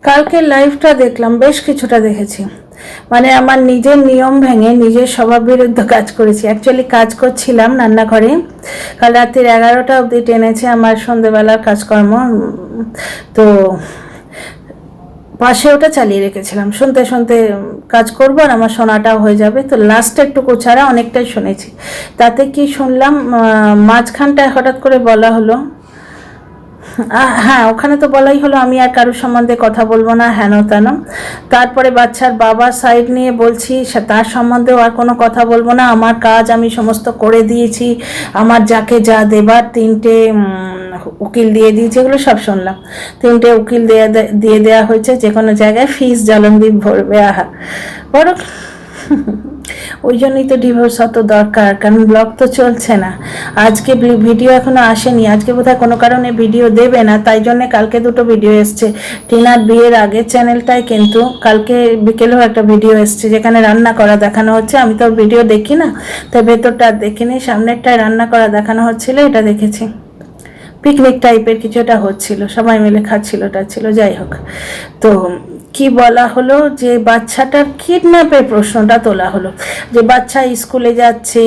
কালকে লাইভটা দেখলাম, বেশ কিছুটা দেখেছি। মানে আমার নিজের নিয়ম ভেঙে নিজের স্বভাব বিরুদ্ধ কাজ করেছি। অ্যাকচুয়ালি কাজ করছিলাম রান্নাঘরে, কাল রাত্রির 11টা অবধি টেনেছে আমার সন্ধেবেলার কাজকর্ম। তো পাশে ওটা চালিয়ে রেখেছিলাম, শুনতে শুনতে কাজ করবো আর আমার শোনাটাও হয়ে যাবে। তো লাস্টে একটু ছাড়া অনেকটাই শুনেছি। তাতে কি শুনলাম, মাঝখানটায় হঠাৎ করে বলা হলো, হ্যাঁ ওখানে তো বলাই হলো আমি আর কারোর সম্বন্ধে কথা বলবো না, হেন তেন। তারপরে বাচ্চার বাবার সাইড নিয়ে বলছি তার সম্বন্ধেও আর কোনো কথা বলবো না, আমার কাজ আমি সমস্ত করে দিয়েছি, আমার যাকে যা দেবার 3টে উকিল দিয়ে দিয়েছে, এগুলো সব শুনলাম। 3টে উকিল দিয়ে দেওয়া হয়েছে, যে কোনো জায়গায় ফিস জলমদীপ ভরবে। আহা বড় ওই জন্যই তো ডিভোর্স অত দরকার, কারণ ব্লগ তো চলছে না। আজকে ভিডিও এখনো আসেনি, আজকে বোধহয় কোনো কারণে ভিডিও দেবে না, তাই জন্য কালকে 2টো ভিডিও এসছে। টিনার বিয়ের আগের চ্যানেলটায় কিন্তু কালকে বিকেলেও একটা ভিডিও এসছে যেখানে রান্না করা দেখানো হচ্ছে। আমি তো ভিডিও দেখি না, তাই ভেতরটা দেখিনি, সামনেরটায় রান্না করা দেখানো হচ্ছিল, এটা দেখেছি। পিকনিক টাইপের কিছু একটা হচ্ছিল, সবাই মিলে খাচ্ছিল টাচ্ছিল, যাই হোক। তো কি বলা হলো, যে বাচ্চাটার কিডন্যাপের প্রশ্নটা তোলা হলো, যে বাচ্চা স্কুলে যাচ্ছে,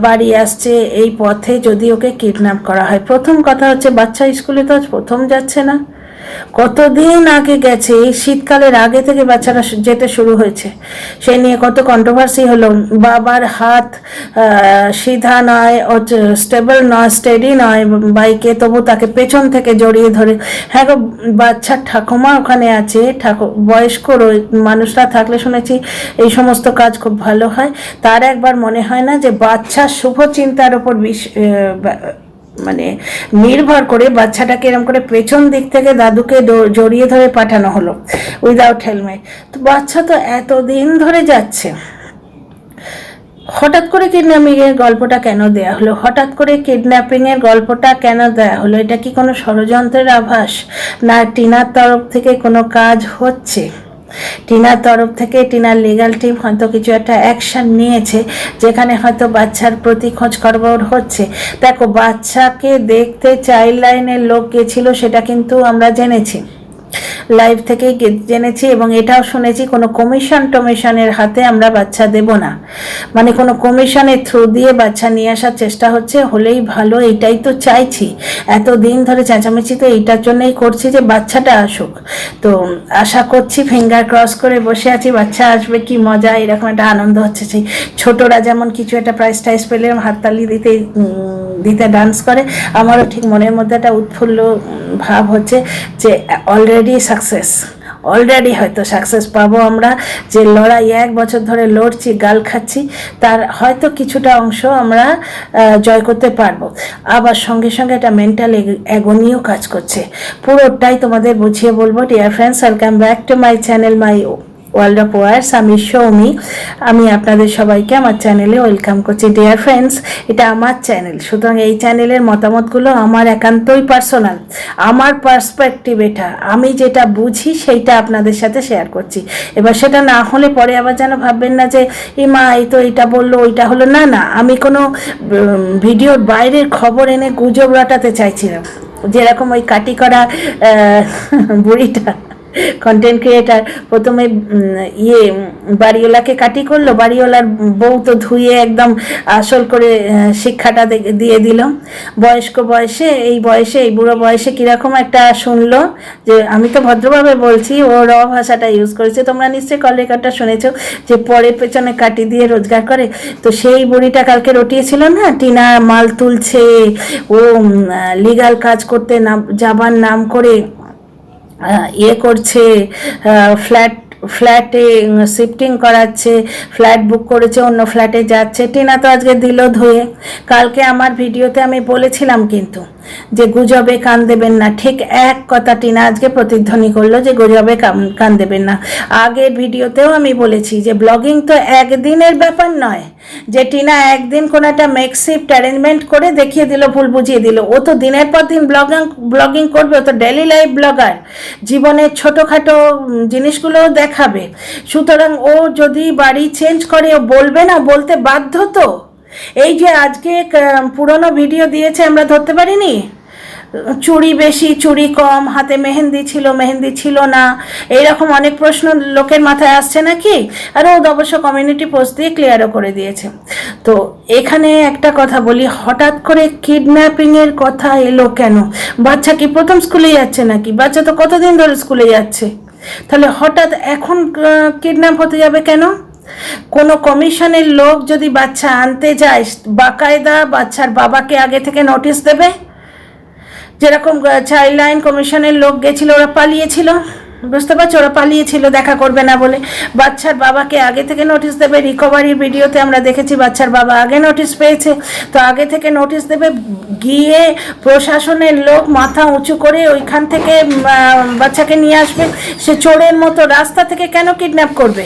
বাড়ি আসছে, এই পথে যদি ওকে কিডন্যাপ করা হয়। প্রথম কথা হচ্ছে বাচ্চা স্কুলে তো আজ প্রথম যাচ্ছে না, কতদিন আগে গেছে, এই শীতকালের আগে থেকে বাচ্চারা যেতে শুরু হয়েছে। সেই নিয়ে কত কন্ট্রোভার্সি হলো। বাবার হাত সিধা নয়, স্টেবল নয়, স্টেডি নয় বাইকে, তবু তাকে পেছন থেকে জড়িয়ে ধরে। হ্যাঁ গো, বাচ্চার ঠাকুমা ওখানে আছে, বয়স্ক মানুষরা থাকলে শুনেছি এই সমস্ত কাজ খুব ভালো হয়। তার একবার মনে হয় না যে বাচ্চার শুভ চিন্তার ওপর মানে নির্ভর করে বাচ্চাটাকে এরকম করে পেছন দিক থেকে দাদুকে জড়িয়ে ধরে পাঠানো হলো উইদাউট হেলমেট। তো বাচ্চা তো এতদিন ধরে যাচ্ছে, হঠাৎ করে কিডন্যাপিংয়ের গল্পটা কেন দেয়া হলো? হঠাৎ করে কিডন্যাপিংয়ের গল্পটা কেন দেয়া হলো? এটা কি কোনো ষড়যন্ত্রের আভাস, না টিনার তরফ থেকে কোনো কাজ হচ্ছে? টিনার তরফ থেকে টিনার লিগাল টিম হয়তো কিছু একটা অ্যাকশন নিয়েছে, যেখানে হয়তো বাচ্চার প্রতি খোঁজ খবর হচ্ছে। দেখো, বাচ্চাকে দেখতে চাইল্ড লাইনের লোক গেছিল, সেটা কিন্তু আমরা জেনেছি, লাইভ থেকেই জেনেছি, এবং এটাও শুনেছি কোনো টমিশনের হাতে আমরা বাচ্চা দেব না। মানে কোনো কমিশনের থ্রু দিয়ে বাচ্চা নিয়ে আসার চেষ্টা হচ্ছে, হলেই ভালো, এটাই তো চাইছি। এতদিন ধরে চেঁচামেচি তো এইটার জন্যই করছি যে বাচ্চাটা আসুক। তো আশা করছি, ফিঙ্গার ক্রস করে বসে আছি, বাচ্চা আসবে, কি মজা, এরকম একটা আনন্দ হচ্ছে। সেই ছোটরা যেমন কিছু একটা প্রাইজ টাইজ পেলে হাততালি দিতে ডান্স করে, আমারও ঠিক মনের মধ্যে একটা উৎফুল্ল ভাব হচ্ছে যে অলরেডি হয়তো সাকসেস পাবো আমরা। যে লড়াই 1 বছর ধরে লড়ছি, গাল খাচ্ছি, তার হয়তো কিছুটা অংশ আমরা জয় করতে পারবো। আবার সঙ্গে সঙ্গে একটা মেন্টাল অ্যাগনিও কাজ করছে, পুরোটাই তোমাদের বুঝিয়ে বলবো। Dear friends, welcome back to my channel, my world of wars. আমি সৌমি, আমি আপনাদের সবাইকে আমার চ্যানেলে ওয়েলকাম করছি। ডিয়ার ফ্রেন্ডস, এটা আমার চ্যানেল, সুতরাং এই চ্যানেলের মতামতগুলো আমার একান্তই পার্সোনাল, আমার পার্সপেক্টিভ, এটা আমি যেটা বুঝি সেইটা আপনাদের সাথে শেয়ার করছি। এবার সেটা না হলে পরে আবার যেন ভাববেন না যে মা এই তো এটা বললো ওইটা হলো। না না, আমি কোনো ভিডিওর বাইরের খবর এনে গুজব রটাতে চাইছি না। যেরকম ওই কাটি করা বুড়িটা, কন্টেন্ট ক্রিয়েটার, প্রথমে বাড়িওয়ালাকে কাটি করলো, বাড়িওয়ালার বউ তো ধুয়ে একদম আসল করে শিক্ষাটা দিয়ে দিল। বয়স্ক বয়সে, এই বয়সে, এই বুড়ো বয়সে কীরকম একটা শুনলো, যে আমি তো ভদ্রভাবে বলছি, ও র ভাষাটা ইউজ করেছে, তোমরা নিশ্চয়ই কল রেকর্ডটা শুনেছো, যে পরে পেছনে কাটি দিয়ে রোজগার করে। তো সেই বুড়িটা কালকে রটিয়েছিল না, টিনা মাল তুলছে, ও লিগাল কাজ করতে যাবার নাম করে করছে, ফ্ল্যাটে শিফটিং করাচ্ছে, ফ্ল্যাট বুক করেছে, অন্য ফ্ল্যাটে যাচ্ছে। টিনা তো আজকে দিল ধুয়ে। কালকে আমার ভিডিওতে আমি বলেছিলাম কিন্তু যে গুজবে কান দেবেন না, ঠিক এক কথা টিনা আজকে প্রতিধ্বনি করলো যে গুজবে কান দেবেন না। আগের ভিডিওতেও আমি বলেছি যে ব্লগিং তো একদিনের ব্যাপার নয়, যে টিনা একদিন কোনো একটা মেকশিফট অ্যারেঞ্জমেন্ট করে দেখিয়ে দিল, ভুল বুঝিয়ে দিল। ও তো দিনের পর দিন ব্লগিং করবে, ও তো ডেলি লাইফ ব্লগার, জীবনের ছোটোখাটো জিনিসগুলো দেখাবে। সুতরাং ও যদি বাড়ি চেঞ্জ করে, ও বলবে না, বলতে বাধ্য। তো এই যে আজকে পুরনো ভিডিও দিয়েছে, আমরা ধরতে পারিনি, চুড়ি বেশি চুড়ি কম, হাতে মেহেন্দি ছিল না, এইরকম অনেক প্রশ্ন লোকের মাথায় আসছে নাকি? আর ও অবশ্য কমিউনিটি পোস্ট দিয়ে ক্লিয়ারও করে দিয়েছে। তো এখানে একটা কথা বলি, হঠাৎ করে কিডন্যাপিংয়ের কথা এলো কেন? বাচ্চা কি প্রথম স্কুলে যাচ্ছে নাকি? বাচ্চা তো কতদিন ধরে স্কুলে যাচ্ছে, তাহলে হঠাৎ এখন কিডন্যাপ হতে যাবে কেন? কোনো কমিশনের লোক যদি বাচ্চা আনতে যায়, বাকায়দা বাচ্চার বাবাকে আগে থেকে নোটিশ দেবে। যেরকম চাইল্ড লাইন কমিশনের লোক গেছিল, ওরা পালিয়েছিল, বুঝতে পারছো, ওরা পালিয়েছিল দেখা করবে না বলে। বাচ্চার বাবাকে আগে থেকে নোটিশ দেবে। রিকভারির ভিডিওতে আমরা দেখেছি বাচ্চার বাবা আগে নোটিশ পেয়েছে, তো আগে থেকে নোটিশ দেবে। গিয়ে প্রশাসনের লোক মাথা উঁচু করে ওইখান থেকে বাচ্চাকে নিয়ে আসবে। সে চোরের মতো রাস্তা থেকে কেন কিডন্যাপ করবে?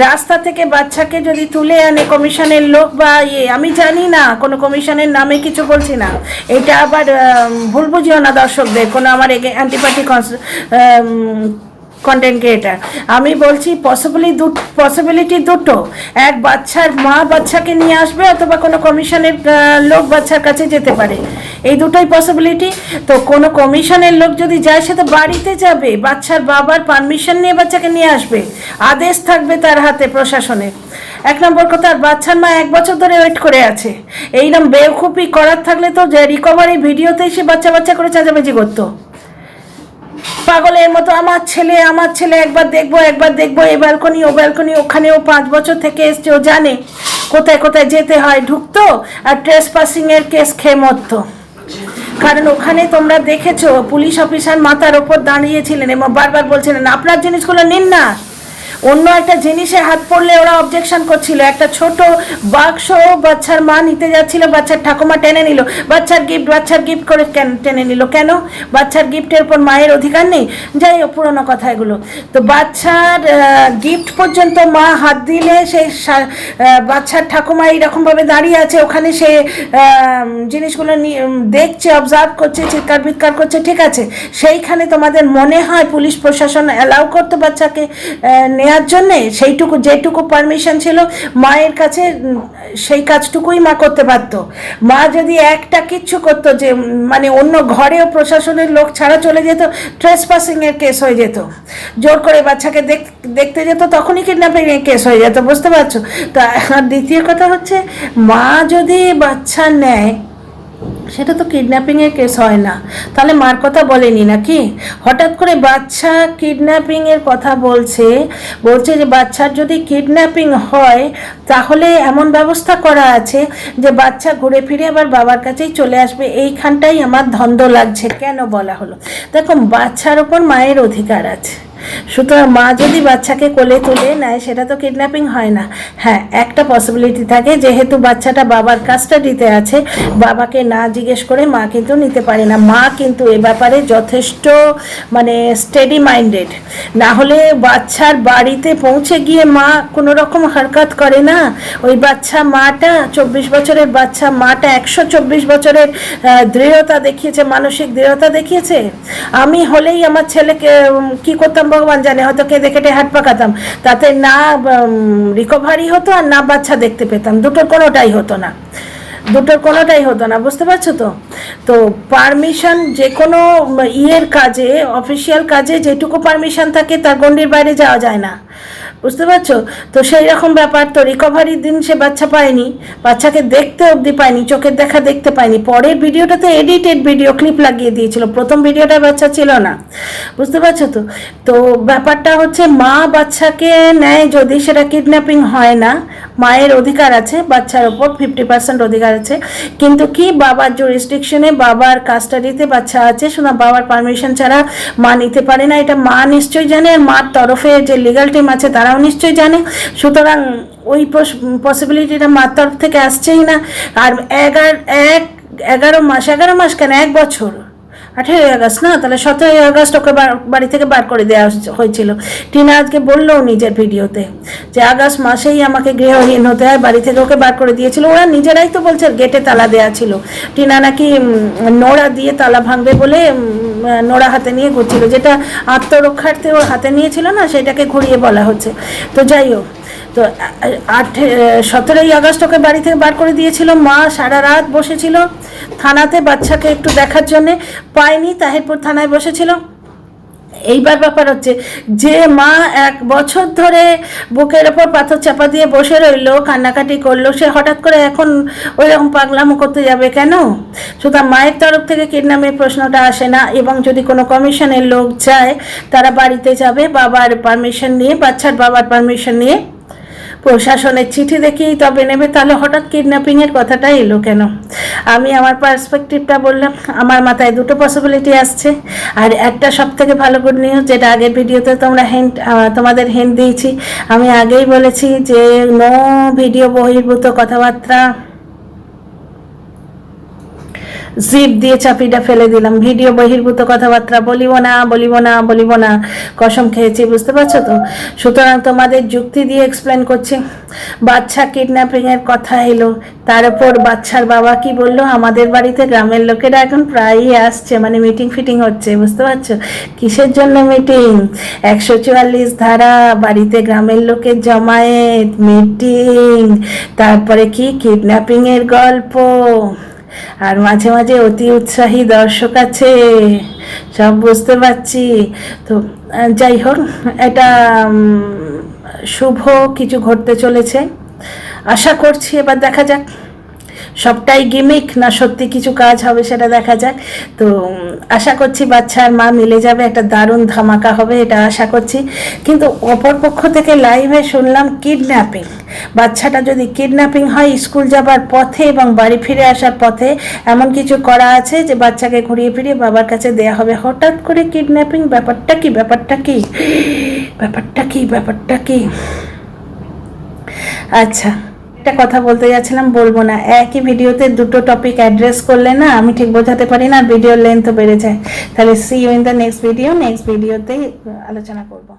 রাস্তা থেকে বাচ্চাকে যদি তুলে আনে কমিশনের লোক বা আমি জানি না, কোনো কমিশনের নামে কিছু বলছি না, এটা আবার ভুল বুঝিও না দর্শকদের, কোনো আমার অ্যান্টিপার্টি কন্টেন্ট ক্রিয়েটার। আমি বলছি পসিবিলিটি দুটো, এক বাচ্চার মা বাচ্চাকে নিয়ে আসবে, অথবা কোনো কমিশনের লোক বাচ্চার কাছে যেতে পারে, এই দুটোই পসিবিলিটি। তো কোনো কমিশনের লোক যদি যায় সে তো বাড়িতে যাবে, বাচ্চার বাবার পারমিশন নিয়ে বাচ্চাকে নিয়ে আসবে, আদেশ থাকবে তার হাতে প্রশাসনের। এক নম্বর কথা, বাচ্চার মা 1 বছর ধরে ওয়েট করে আছে। এইরকম বেওকুফি করার থাকলে তো যে রিকভারি ভিডিওতেই সে বাচ্চা করে চাঁচামেচি করতো পাগলের মতো, আমার ছেলে একবার দেখবো, এই ব্যালকনি ও ব্যালকনি, ওখানে ও 5 বছর থেকে এসছে, ও জানে কোথায় কোথায় যেতে হয়, ঢুকতো আর ট্রেসপাসিংয়ের কেস খেয়ে মরতো। কারণ ওখানে তোমরা দেখেছো পুলিশ অফিসার মাথার ওপর দাঁড়িয়েছিলেন এবং বারবার বলছিলেন আপনার জিনিসগুলো নিন না। অন্য একটা জিনিসে হাত পড়লে ওরা অবজেকশন করছিল। একটা ছোট বাক্স বাচ্চার মা নিতে যাচ্ছিল, বাচ্চার ঠাকুমা টেনে নিল, বাচ্চার গিফট করে টেনে নিল। কেন? বাচ্চার গিফটের উপর মায়ের অধিকার নেই? যাই হোক, পুরোনো কথা এগুলো। তো বাচ্চার গিফট পর্যন্ত মা হাত দিলে সেই বাচ্চার ঠাকুমা এইরকমভাবে দাঁড়িয়ে আছে, ওখানে সে জিনিসগুলো দেখছে, অবজার্ভ করছে, চিৎকার বিৎকার করছে, ঠিক আছে। সেইখানে তোমাদের মনে হয় পুলিশ প্রশাসন অ্যালাউ করতো বাচ্চাকে নেওয়ার জন্যে? যেটুকু পারমিশন ছিল মায়ের কাছে, সেই কাজটুকুই মা করতে পারতো। মা যদি একটা কিচ্ছু করতো, যে মানে অন্য ঘরেও প্রশাসনের লোক ছাড়া চলে যেত, ট্রেসপাসিংয়ের কেস হয়ে যেত, জোর করে বাচ্চাকে দেখতে যেত, তখনই কিডন্যাপিংয়ের কেস হয়ে যেত, বুঝতে পারছো? তা দ্বিতীয় কথা হচ্ছে, মা যদি বাচ্চা নেয় সেটা তো কিডন্যাপিংয়ের কেস হয় না, তাহলে মার কথা বলেনি নাকি? হঠাৎ করে বাচ্চা কিডন্যাপিংয়ের কথা বলছে যে বাচ্চার যদি কিডন্যাপিং হয় তাহলে এমন ব্যবস্থা করা আছে যে বাচ্চা ঘুরে ফিরে আবার বাবার কাছেই চলে আসবে। এইখানটাই আমার ধন্দ লাগছে। কেন বলা হলো? দেখো, বাচ্চার ওপর মায়ের অধিকার আছে, সুতরাং মা যদি বাচ্চাকে কোলে তুলে নেয় সেটা তো কিডন্যাপিং হয় না। হ্যাঁ, একটা পসিবিলিটি থাকে, যেহেতু বাচ্চাটা বাবার কাস্টাডিতে আছে, বাবাকে না জিজ্ঞেস করে মা কিন্তু নিতে পারে না। মা কিন্তু এ ব্যাপারে যথেষ্ট মানে স্টেডি মাইন্ডেড, না হলে বাচ্চার বাড়িতে পৌঁছে গিয়ে মা কোনো রকম হরকত করে না। ওই বাচ্চা মাটা, 24 বছরের বাচ্চা মাটা 124 বছরের দৃঢ়তা দেখিয়েছে, মানসিক দৃঢ়তা দেখিয়েছে। আমি হলেই আমার ছেলেকে কি করতাম ভগবান জানে, হয়তো কেঁদে কেটে হাত পাকাতাম, তাতে না রিকভারি হতো আর না বাচ্চা দেখতে পেতাম, দুটোর কোনোটাই হতো না, বুঝতে পারছো তো? তো পারমিশন যে কোনো কাজে, অফিসিয়াল কাজে যেটুকু পারমিশন থাকে তার গণ্ডির বাইরে যাওয়া যায় না, বুঝতে পারছো তো? সেই রকম ব্যাপার। তো রিকভারির দিন সে বাচ্চা পায়নি, বাচ্চাকে দেখতে অবধি পায়নি, চোখের দেখা দেখতে পায়নি। পরের ভিডিওটাতে এডিটেড ভিডিও ক্লিপ লাগিয়ে দিয়েছিল, প্রথম ভিডিওটা বাচ্চা ছিল না, বুঝতে পারছো তো? তো ব্যাপারটা হচ্ছে, মা বাচ্চাকে নেয় যদি, সেটা কিডন্যাপিং হয় না। মায়ের অধিকার আছে বাচ্চার ওপর, 50% অধিকার আছে, কিন্তু কি বাবার জুরিসডিকশনে, বাবার কাস্টাডিতে বাচ্চা আছে, শোনা বাবার পারমিশন ছাড়া মা নিতে পারে না। এটা মা নিশ্চয়ই জানে, আর মার তরফে যে লিগাল টিম আছে তারাও নিশ্চয়ই জানে। সুতরাং ওই পসিবিলিটিটা মার তরফ থেকে আসছেই না। আর 11 মাস কেন, 1 বছর, 18 আগস্ট না, তাহলে 17 আগস্ট ওকে বাড়ি থেকে বার করে দেওয়া হয়েছিল। টিনা আজকে বললো নিজের ভিডিওতে যে আগস্ট মাসেই আমাকে গৃহহীন হতে হয়, বাড়ি থেকে ওকে বার করে দিয়েছিল। ওরা নিজেরাই তো বলছে গেটে তালা দেওয়া ছিল, টিনা নাকি নোড়া দিয়ে তালা ভাঙবে বলে নোড়া হাতে নিয়ে ঘুরছিল, যেটা আত্মরক্ষার্থে ওর হাতে নিয়েছিল না, সেটাকে ঘুরিয়ে বলা হচ্ছে। তো যাই হোক, তো 17ই আগস্ট ওকে বাড়ি থেকে বার করে দিয়েছিল। মা সারা রাত বসেছিল থানাতে বাচ্চাকে একটু দেখার জন্যে, পায়নি, তাহিরপুর থানায় বসেছিল। এইবার ব্যাপার হচ্ছে যে মা 1 বছর ধরে বুকের ওপর পাথর চাপা দিয়ে বসে রইলো, কান্নাকাটি করলো, সে হঠাৎ করে এখন ওই রকম পাগলামো করতে যাবে কেন? সুতরাং মায়ের তরফ থেকে কিডন্যাপের প্রশ্নটা আসে না। এবং যদি কোনো কমিশনের লোক যায় তারা বাড়িতে যাবে বাবার পারমিশন নিয়ে, বাচ্চার বাবার পারমিশন নিয়ে, প্রশাসনের চিঠি দেখেই তবে নেবে। তাহলে হঠাৎ কিডন্যাপিংয়ের কথাটা এলো কেন? আমি আমার পার্সপেক্টিভটা বললাম। আমার মাথায় দুটো পসিবিলিটি আসছে। আর একটা সবথেকে ভালো গুড নিউজ, যেটা আগের ভিডিওতে তোমাদের হিন্ট দিয়েছি, আমি আগেই বলেছি যে নো ভিডিও বহির্ভূত কথাবার্তা, জিপ দিয়ে চাপিটা ফেলে দিলাম। ভিডিও বহির্ভূত কথাবার্তা বলিব না, কসম খেয়েছি, বুঝতে পারছো তো? সুতরাং তোমাদের যুক্তি দিয়ে এক্সপ্লেন করছি। বাচ্চা কিডন্যাপিংয়ের কথা এলো, তার উপর বাচ্চার বাবা কি বললো, আমাদের বাড়িতে গ্রামের লোকেরা এখন প্রায়ই আসছে, মানে মিটিং ফিটিং হচ্ছে, বুঝতে পারছো? কিসের জন্য মিটিং? 144 ধারা, বাড়িতে গ্রামের লোকের জমায়েত, মিটিং, তারপরে কি কিডন্যাপিংয়ের গল্প, আর মাঝে মাঝে অতি উৎসাহী দর্শক আছে, সব বুঝতে পারছি। তো যাই হোক, এটা শুভ কিছু ঘটতে চলেছে আশা করছি। এবার দেখা যাক সবটাই গিমিক না সত্যি কিছু কাজ হবে, সেটা দেখা যাক। তো আশা করছি বাচ্চা আর মা মিলে যাবে, একটা দারুণ ধামাকা হবে, এটা আশা করছি। কিন্তু অপর পক্ষ থেকে লাইভে শুনলাম কিডন্যাপিং। বাচ্চাটা যদি কিডন্যাপিং হয়, স্কুল যাবার পথে এবং বাড়ি ফিরে আসার পথে এমন কিছু করা আছে যে বাচ্চাকে ঘুরিয়ে ফিরিয়ে বাবার কাছে দেয়া হবে। হঠাৎ করে কিডন্যাপিং, ব্যাপারটা কি? আচ্ছা, একটা কথা বলতে যাচ্ছিলাম, বলবো না। একই ভিডিওতে দুটো টপিক অ্যাড্রেস করলে না আমি ঠিক বোঝাতে পারি না, ভিডিওর লেন্থও বেড়ে যায়। তাহলে see you in the next ভিডিওতে আলোচনা করবো।